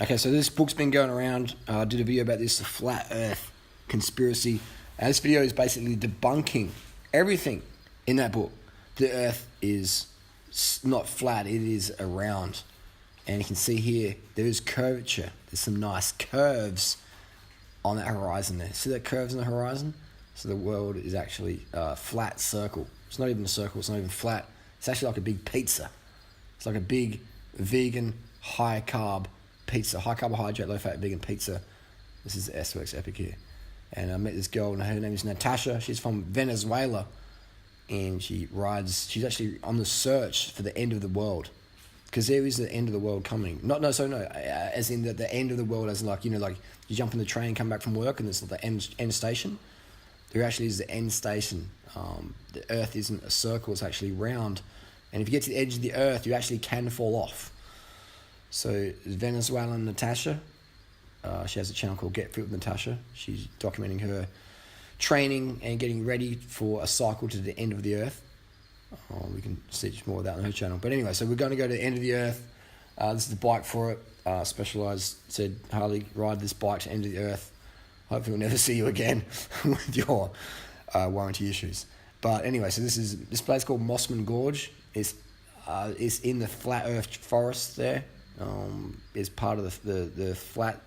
Okay, so this book's been going around. I did a video about this, the flat earth conspiracy. And this video is basically debunking everything in that book. The earth is not flat, it is round. And you can see here, there is curvature. There's some nice curves on that horizon there. See that curves on the horizon? So the world is actually a flat circle. It's not even a circle, it's not even flat. It's actually like a big pizza. It's like a big vegan, high carb pizza, high carbohydrate, low fat vegan pizza. This is the S2X Epic here. And I met this girl, and her name is Natasha. She's from Venezuela. And she's actually on the search for the end of the world. Because there is the end of the world coming. As in the end of the world, as in like, like you jump in the train, come back from work, and it's the end station. There actually is the end station. The earth isn't a circle, it's actually round. And if you get to the edge of the earth, you actually can fall off. So Venezuelan Natasha, she has a channel called Get Fit with Natasha. She's documenting her training and getting ready for a cycle to the end of the earth. We can see more of that on her channel. But anyway, so we're going to go to the end of the earth. This is the bike for it. Specialized said, Harley, ride this bike to the end of the earth. Hopefully we'll never see you again with your warranty issues. But anyway, so this place called Mossman Gorge. It's in the flat earth forest there. It's part of the flat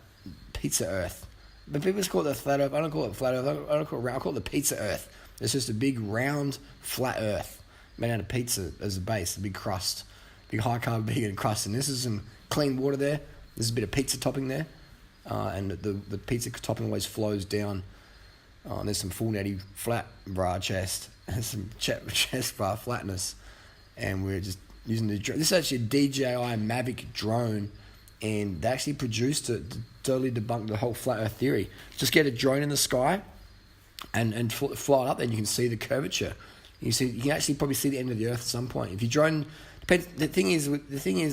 pizza earth. But people just call it the flat earth. I don't call it flat earth. I don't call it round. I call it the pizza earth. It's just a big round flat earth made out of pizza as a base, a big crust, big high carb vegan crust. And this is some clean water there. There's a bit of pizza topping there, and the pizza topping always flows down. There's some full netty flat bra chest and some chest bar flatness, and we're just using the drone. This is actually a DJI Mavic drone, and they actually produced it to totally debunk the whole flat earth theory. Just get a drone in the sky and fly it up, then you can see the curvature. You can actually probably see the end of the earth at some point. If you drone, depends. The thing is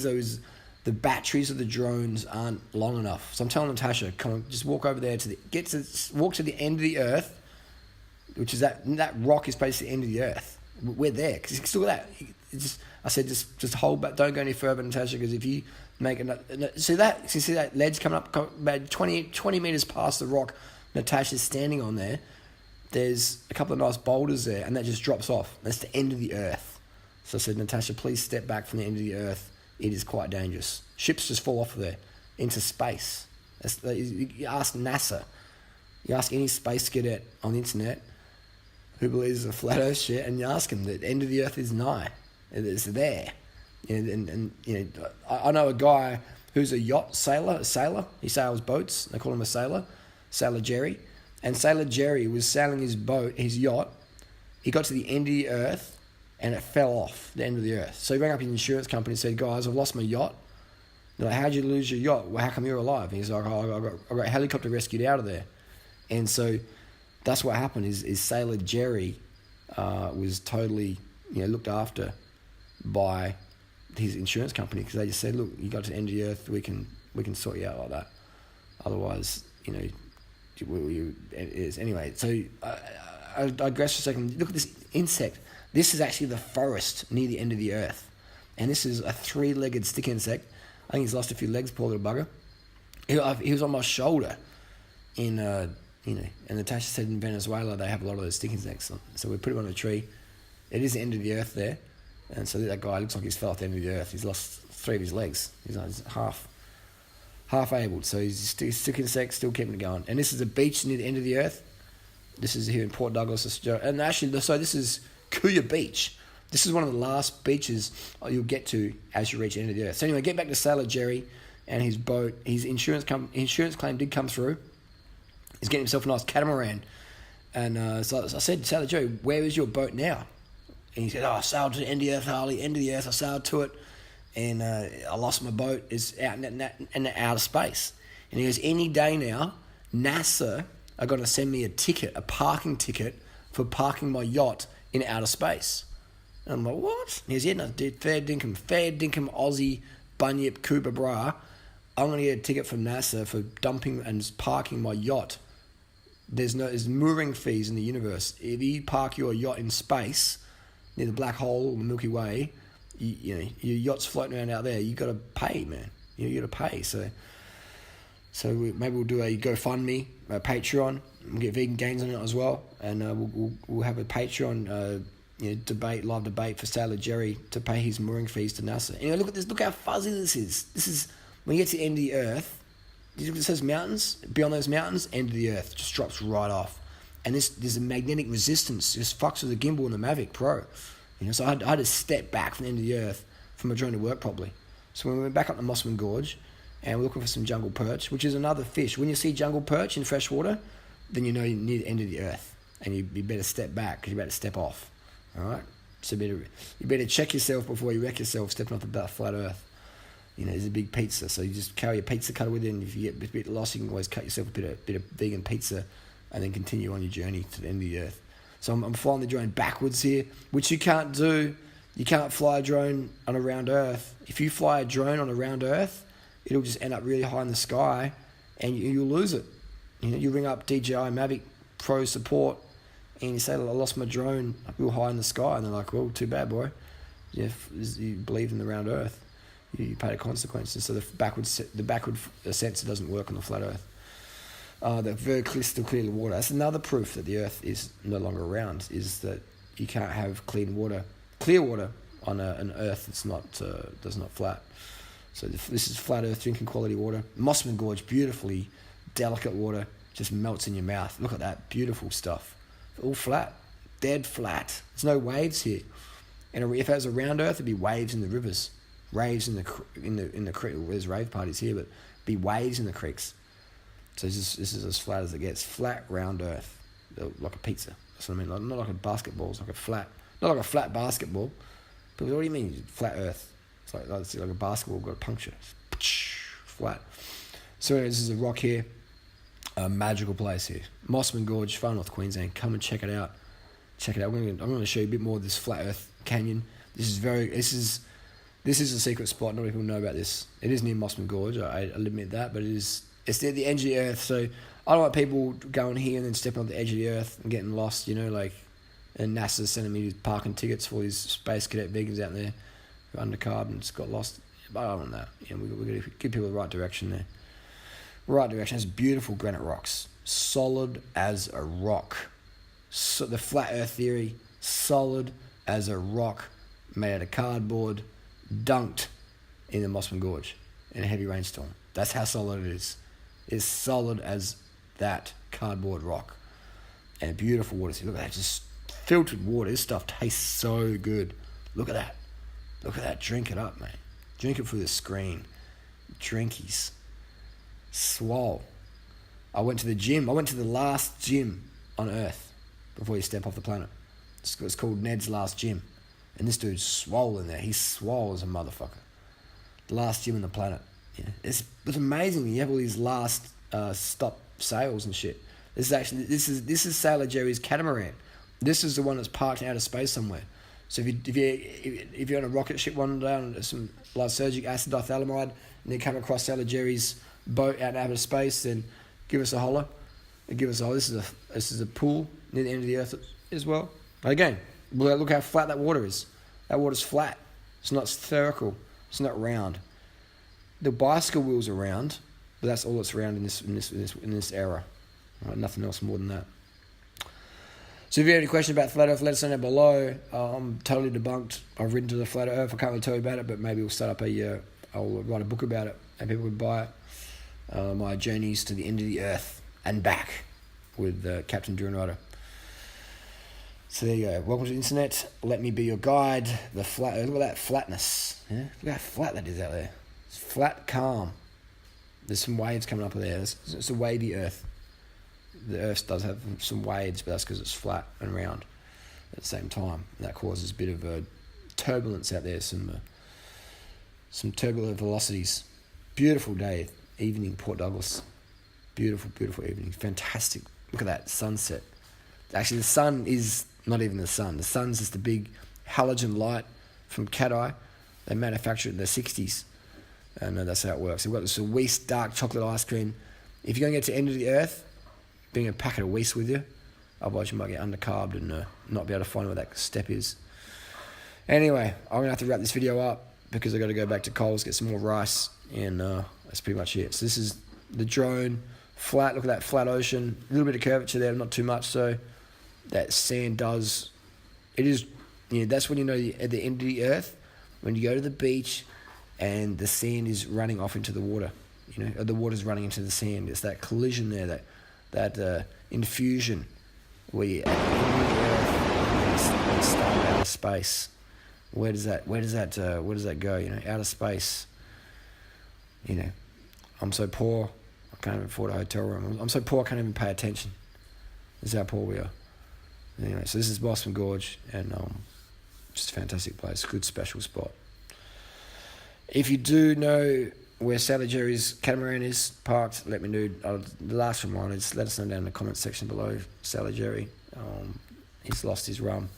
though, is the batteries of the drones aren't long enough. So I'm telling Natasha, come on, just walk over there walk to the end of the earth, which is that rock is basically the end of the earth. We're there because you can still that. I said just hold back, don't go any further, Natasha, because if you make see that ledge coming up about 20 meters past the rock Natasha's standing on there. There's a couple of nice boulders there, and that just drops off. That's the end of the earth. So I said, Natasha, please step back from the end of the earth. It is quite dangerous. Ships just fall off there into space. You ask NASA, you ask any space cadet on the internet who believes in a flat earth shit, and you ask them, the end of the earth is nigh. It's there. I know a guy who's a yacht sailor, He sails boats. They call him a sailor, Sailor Jerry. And Sailor Jerry was sailing his yacht. He got to the end of the earth, and it fell off the end of the earth. So he rang up his insurance company and said, guys, I've lost my yacht. They're like, how'd you lose your yacht? Well, how come you're alive? And he's like, I got helicopter rescued out of there. And so that's what happened is Sailor Jerry was totally looked after by his insurance company, because they just said, look, you got to the end of the earth, we can sort you out like that. Otherwise, it is. Anyway, so I digress for a second. Look at this insect. This is actually the forest near the end of the earth. And this is a 3-legged stick insect. I think he's lost a few legs, poor little bugger. He was on my shoulder and Natasha said in Venezuela they have a lot of those stick insects. So we put him on a tree. It is the end of the earth there. And so that guy looks like he's fell off the end of the earth. He's lost 3 of his legs. He's half able. So he's stick insect, still keeping it going. And this is a beach near the end of the earth. This is here in Port Douglas, Australia. And actually, so this is Kuya Beach. This is one of the last beaches you'll get to as you reach the end of the earth. So anyway, get back to Sailor Jerry and his boat. His insurance claim did come through. He's getting himself a nice catamaran. And so I said, Sailor Jerry, where is your boat now? And he said, I sailed to the end of the earth, Harley. End of the earth, I sailed to it. And I lost my boat. It's out in outer space. And he goes, any day now, NASA are going to send me a parking ticket for parking my yacht in outer space. And I'm like, what? And he goes, yeah, no, dude, fair dinkum Aussie bunyip Cooper bra. I'm going to get a ticket from NASA for dumping and parking my yacht. There's mooring fees in the universe. If you park your yacht in space near the black hole or the Milky Way, your yacht's floating around out there. You got to pay, man. You got to pay. So So maybe we'll do a GoFundMe, a Patreon. We'll get Vegan Gains on it as well, and we'll have a Patreon live debate for Sailor Jerry to pay his mooring fees to NASA. Look at this. Look how fuzzy this is. This is when you get to the end of the Earth. It says mountains. Beyond those mountains, end of the Earth just drops right off, and there's a magnetic resistance. Just fucks with the gimbal and the Mavic Pro. So I had to step back from the end of the Earth for my drone to work properly. So when we went back up the Mossman Gorge, and we're looking for some jungle perch, which is another fish. When you see jungle perch in fresh water, then you know you're near the end of the Earth, and you better step back because you better step off. All right, so you better check yourself before you wreck yourself stepping off the flat Earth. There's a big pizza, so you just carry a pizza cutter with you, and if you get a bit lost, you can always cut yourself a bit of vegan pizza, and then continue on your journey to the end of the Earth. So I'm flying the drone backwards here, which you can't do. You can't fly a drone on a round Earth. If you fly a drone on a round Earth, it'll just end up really high in the sky, and you'll lose it. You ring up DJI Mavic Pro support, and you say, I lost my drone up real high in the sky, and they're like, well, too bad, boy. You believe in the round Earth. You pay the consequences. So the backward sensor doesn't work on the flat Earth. The very crystal clear water. That's another proof that the Earth is no longer round, is that you can't have clear water on an Earth that's not flat. So this is flat Earth drinking quality water. Mossman Gorge, beautifully delicate water, just melts in your mouth. Look at that, beautiful stuff. All flat, dead flat. There's no waves here. And if it was a round Earth, it'd be waves in the rivers, waves in the creek. Well, there's rave parties here, but it'd be waves in the creeks. So this is as flat as it gets. Flat, round Earth, like a pizza. That's what I mean. Not like a basketball. It's like a flat, not like a flat basketball. But what do you mean, flat Earth? It's like a basketball got a puncture. Flat. So anyway, this is a rock here. A magical place here. Mossman Gorge, far north Queensland. Come and check it out. Check it out. I'm going to show you a bit more of this flat Earth canyon. This is a secret spot. Not many people know about this. It is near Mossman Gorge. I'll admit that, but it's near the edge of the Earth. So I don't want people going here and then stepping on the edge of the Earth and getting lost. And NASA's sending me parking tickets for these space cadet vegans out there who are under CARB and just got lost. But I don't want that. We've got to give people the right direction there. Right direction. It's beautiful granite rocks, solid as a rock. So the flat Earth theory, solid as a rock, made out of cardboard, dunked in the Mossman Gorge in a heavy rainstorm. That's how solid it is. It's solid as that cardboard rock, and beautiful water. See, look at that, just filtered water. This stuff tastes so good. Look at that. Look at that. Drink it up, mate. Drink it through the screen. Drinkies. Swole. I went to the gym. I went to the last gym on Earth before you step off the planet. It's called Ned's Last Gym. And this dude's swole in there. He's swole as a motherfucker. The last gym on the planet. It's amazing. You have all these last stop sales and shit. This is Sailor Jerry's catamaran. This is the one that's parked in outer space somewhere. So if you're on a rocket ship one day on some lysergic acid dithylamide and you come across Sailor Jerry's boat out in outer space, then give us a holler. This is a pool near the end of the Earth as well. But again, look how flat that water is. That water's flat. It's not spherical. It's not round. The bicycle wheels are round, but that's all that's round in this era. Right, nothing else more than that. So if you have any questions about Flat Earth, let us know down below. I'm totally debunked. I've written to the Flat Earth. I can't really tell you about it, but maybe we'll start up I'll write a book about it and people would buy it. My journeys to the end of the Earth and back with Captain Durianrider. So there you go. Welcome to the internet. Let me be your guide. The flat Earth. Look at that flatness. Yeah? Look how flat that is out there. It's flat, calm. There's some waves coming up there. It's a wavy Earth. The Earth does have some waves, but that's because it's flat and round at the same time. And that causes a bit of turbulence out there, some turbulent velocities. Beautiful day, evening, Port Douglas. Beautiful, beautiful evening. Fantastic. Look at that sunset. Actually, the sun is not even the sun. The sun's just a big halogen light from Cat-Eye. They manufacture it in the 60s. And that's how it works. They've got this Weiss dark chocolate ice cream. If you're going to get to the end of the Earth, bring a packet of Weiss with you. Otherwise, you might get undercarbed and not be able to find where that step is. Anyway, I'm going to have to wrap this video up because I've got to go back to Coles, get some more rice, and that's pretty much it. So this is the drone, flat, look at that flat ocean, a little bit of curvature there, not too much, so that sand does, it is, that's when you know at the end of the earth, when you go to the beach and the sand is running off into the water, or the water's running into the sand. It's that collision there, that infusion where you at the end of the earth and start out of space. Where does that go? Outer space. I'm so poor, I can't even afford a hotel room. I'm so poor, I can't even pay attention. This is how poor we are. Anyway, so this is Mossman Gorge, and just a fantastic place, good special spot. If you do know where Sally Jerry's catamaran is parked, let me know. The last reminder is let us know down in the comments section below. Sally Jerry, he's lost his rum.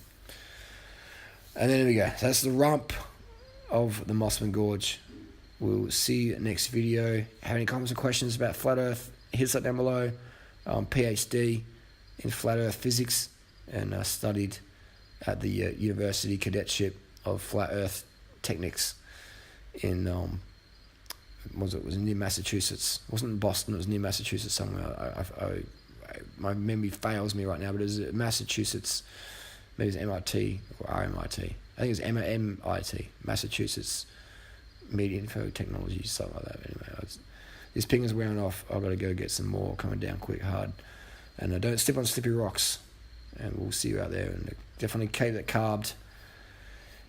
And then there we go. So that's the rump of the Mossman Gorge. We'll see you next video. Have any comments or questions about flat Earth? Hit us up down below. PhD in flat Earth physics, and studied at the University Cadetship of Flat Earth Technics in it was near Massachusetts. It wasn't in Boston, it was near Massachusetts somewhere. My memory fails me right now, but it was Massachusetts. Maybe it was MIT or RMIT. I think it was MIT, Massachusetts Media Info Technology, something like that. Anyway, this ping is wearing off. I've got to go get some more coming down quick, hard. And don't slip on slippery rocks. And we'll see you out there. And definitely keep that carbed.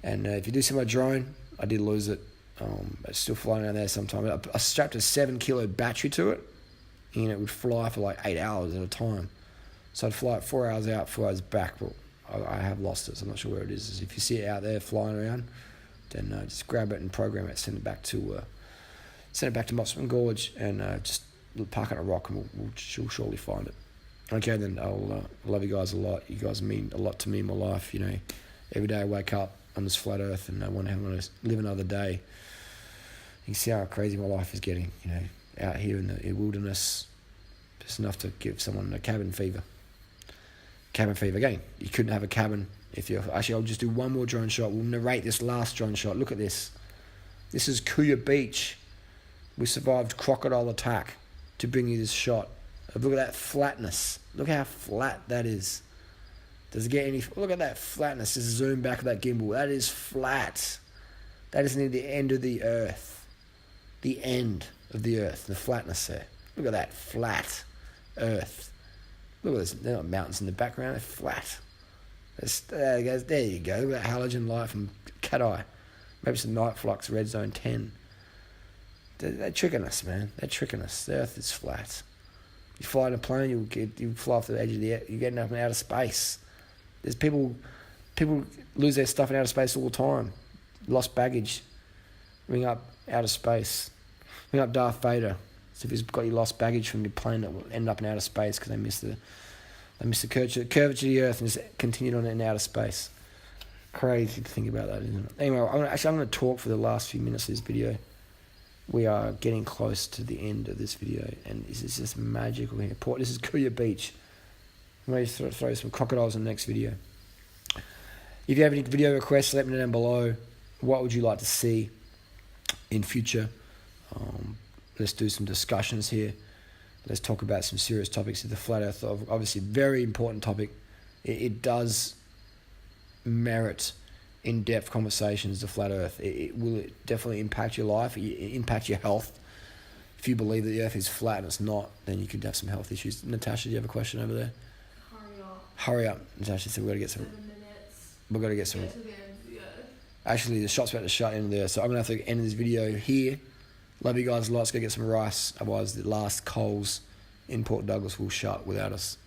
And if you do see my drone, I did lose it. It's still flying around there sometimes. I strapped a 7-kilo battery to it, and it would fly for like 8 hours at a time. So I'd fly it 4 hours out, 4 hours back. But I have lost it, so I'm not sure where it is. If you see it out there flying around, then just grab it and program it, send it back to Mossman Gorge, and just park on a rock, and she'll surely find it. Okay, then I'll love you guys a lot. You guys mean a lot to me in my life. Every day I wake up on this flat Earth, and I wonder how I'm going to live another day. You can see how crazy my life is getting. Out here in the wilderness, just enough to give someone a cabin fever. Cabin fever again. You couldn't have a cabin if you. Actually, I'll just do one more drone shot. We'll narrate this last drone shot. Look at this. This is Kuya Beach. We survived crocodile attack to bring you this shot. Look at that flatness. Look how flat that is. Does it get any... Look at that flatness. Just zoom back with that gimbal. That is flat. That is near the end of the earth. The end of the earth. The flatness there. Look at that flat earth. Look at this. There are not mountains in the background. They're flat. There you go. Look at that halogen light from Cat Eye. Maybe some night flux, red zone 10. They're tricking us, man. They're tricking us. The earth is flat. You fly in a plane, you fly off the edge of the air, you're getting up in outer space. There's people lose their stuff in outer space all the time. Lost baggage. Ring up outer space. Ring up Darth Vader. So if he's got your lost baggage from your plane that will end up in outer space because they missed the curvature of the earth and just continued on in outer space. Crazy to think about that, isn't it? Anyway, I'm going to talk for the last few minutes of this video. We are getting close to the end of this video, and this is just magical here. This is Kuya Beach. I'm going to throw some crocodiles in the next video. If you have any video requests, let me know down below. What would you like to see in future? Let's do some discussions here. Let's talk about some serious topics. The flat Earth, obviously, very important topic. It does merit in-depth conversations, the flat Earth. It will definitely impact your life, impact your health. If you believe that the Earth is flat and it's not, then you could have some health issues. Natasha, do you have a question over there? Hurry up. Natasha said we've got to get some. 7 minutes. We've got to get some. Get to the end of the Earth. Actually, the shot's about to shut in there, so I'm going to have to end this video here. Love you guys a lot. Let's go get some rice. Otherwise, the last Coles in Port Douglas will shut without us.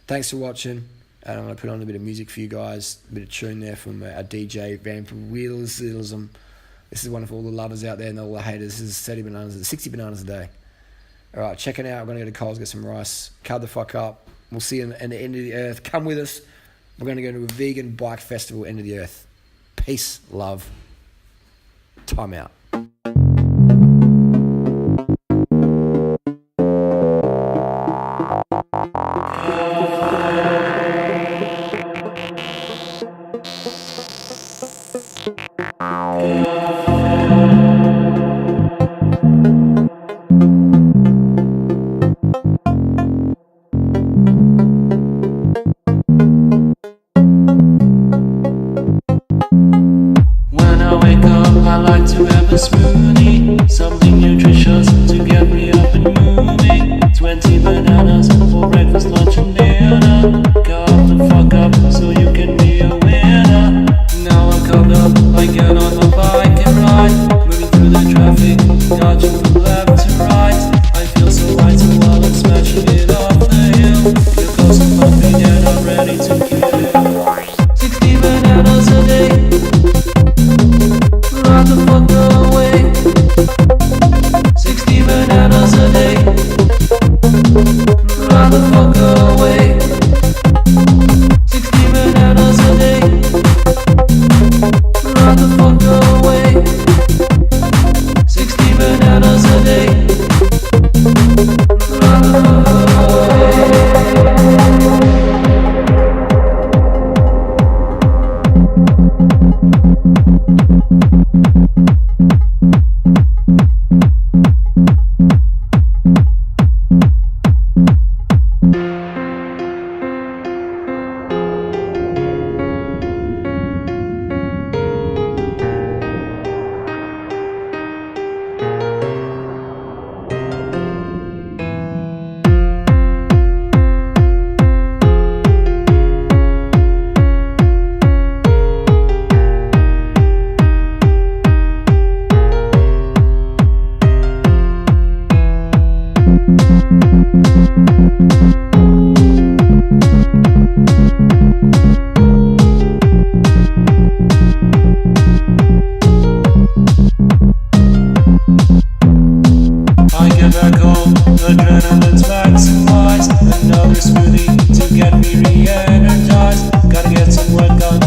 Thanks for watching. And I'm going to put on a bit of music for you guys, a bit of tune there from our DJ, Vampirism. This is one for all the lovers out there and all the haters. This is 60 bananas a day. All right, check it out. I'm going to go to Coles, get some rice. Carb the fuck up. We'll see you in the end of the earth. Come with us. We're going to go to a vegan bike festival, end of the earth. Peace, love. Time out. I get back home, adrenaline's maximized. Another smoothie to get me re-energized. Gotta get some work done